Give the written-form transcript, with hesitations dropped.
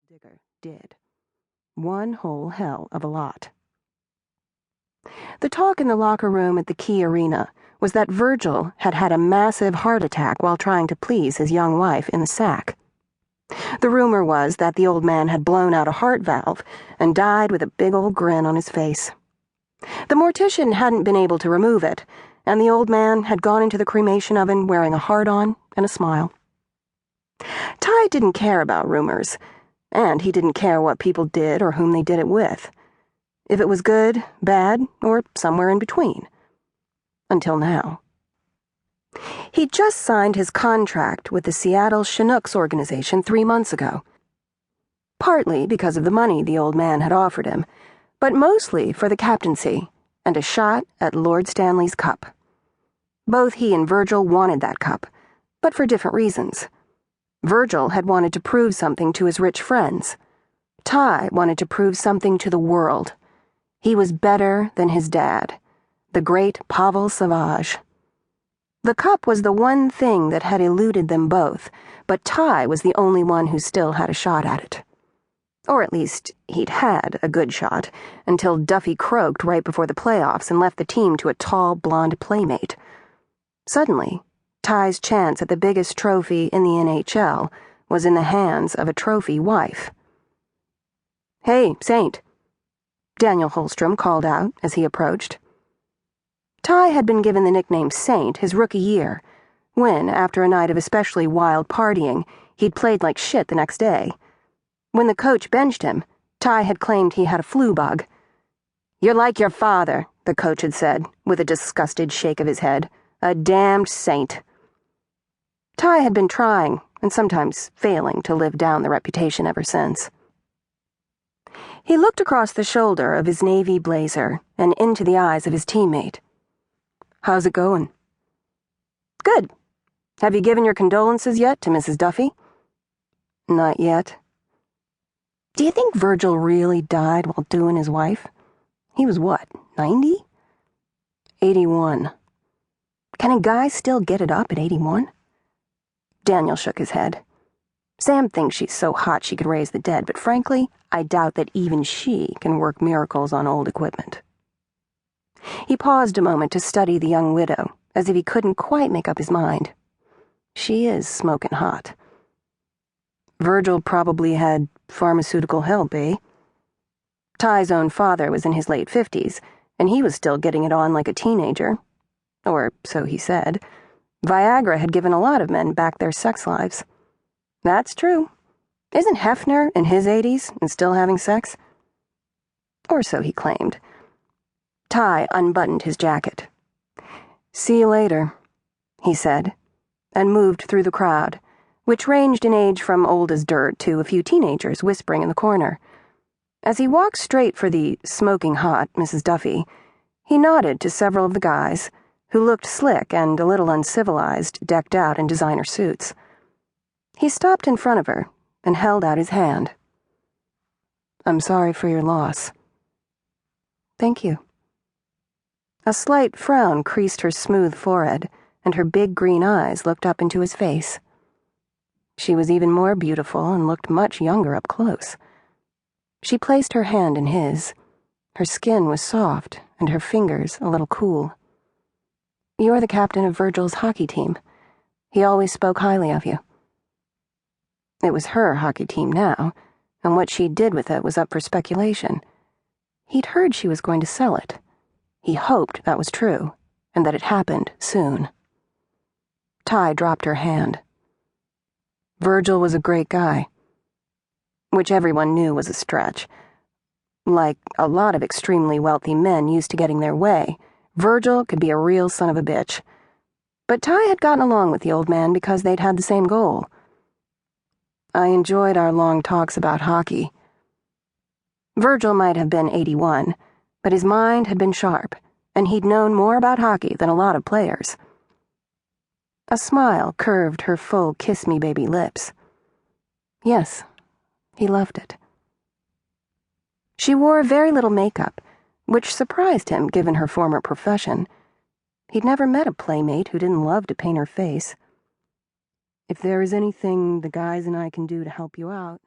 Digger did. One whole hell of a lot. The talk in the locker room at the Key Arena was that Virgil had had a massive heart attack while trying to please his young wife in the sack. The rumor was that the old man had blown out a heart valve and died with a big old grin on his face. The mortician hadn't been able to remove it, and the old man had gone into the cremation oven wearing a heart-on and a smile. Ty didn't care about rumors, and he didn't care what people did or whom they did it with. If it was good, bad, or somewhere in between. Until now. He'd just signed his contract with the Seattle Chinooks organization 3 months ago. Partly because of the money the old man had offered him, but mostly for the captaincy and a shot at Lord Stanley's cup. Both he and Virgil wanted that cup, but for different reasons. Virgil had wanted to prove something to his rich friends. Ty wanted to prove something to the world. He was better than his dad, the great Pavel Savage. The cup was the one thing that had eluded them both, but Ty was the only one who still had a shot at it. Or at least, he'd had a good shot, until Duffy croaked right before the playoffs and left the team to a tall, blonde playmate. Suddenly, Ty's chance at the biggest trophy in the NHL was in the hands of a trophy wife. "Hey, Saint," Daniel Holstrom called out as he approached. Ty had been given the nickname Saint his rookie year, when, after a night of especially wild partying, he'd played like shit the next day. When the coach benched him, Ty had claimed he had a flu bug. "You're like your father," the coach had said, with a disgusted shake of his head. "A damned saint." Ty had been trying, and sometimes failing, to live down the reputation ever since. He looked across the shoulder of his navy blazer and into the eyes of his teammate. "How's it going?" "Good. Have you given your condolences yet to Mrs. Duffy?" "Not yet." "Do you think Virgil really died while doing his wife? He was what, 90? 81. Can a guy still get it up at 81? Daniel shook his head. "Sam thinks she's so hot she could raise the dead, but frankly, I doubt that even she can work miracles on old equipment." He paused a moment to study the young widow, as if he couldn't quite make up his mind. She is smoking hot. Virgil probably had pharmaceutical help, eh? Ty's own father was in his late 50s, and he was still getting it on like a teenager. Or so he said. Viagra had given a lot of men back their sex lives. That's true. Isn't Hefner in his 80s and still having sex? Or so he claimed. Ty unbuttoned his jacket. "See you later," he said, and moved through the crowd, which ranged in age from old as dirt to a few teenagers whispering in the corner. As he walked straight for the smoking hot Mrs. Duffy, he nodded to several of the guys, who looked slick and a little uncivilized, decked out in designer suits. He stopped in front of her and held out his hand. "I'm sorry for your loss." "Thank you." A slight frown creased her smooth forehead, and her big green eyes looked up into his face. She was even more beautiful and looked much younger up close. She placed her hand in his. Her skin was soft, and her fingers a little cool. "You're the captain of Virgil's hockey team. He always spoke highly of you." It was her hockey team now, and what she did with it was up for speculation. He'd heard she was going to sell it. He hoped that was true, and that it happened soon. Ty dropped her hand. Virgil was a great guy. Which everyone knew was a stretch. Like a lot of extremely wealthy men used to getting their way, Virgil could be a real son of a bitch. But Ty had gotten along with the old man because they'd had the same goal. "I enjoyed our long talks about hockey." Virgil might have been 81, but his mind had been sharp, and he'd known more about hockey than a lot of players. A smile curved her full kiss-me-baby lips. Yes, he loved it. She wore very little makeup, which surprised him given her former profession. He'd never met a playmate who didn't love to paint her face. "If there is anything the guys and I can do to help you out..."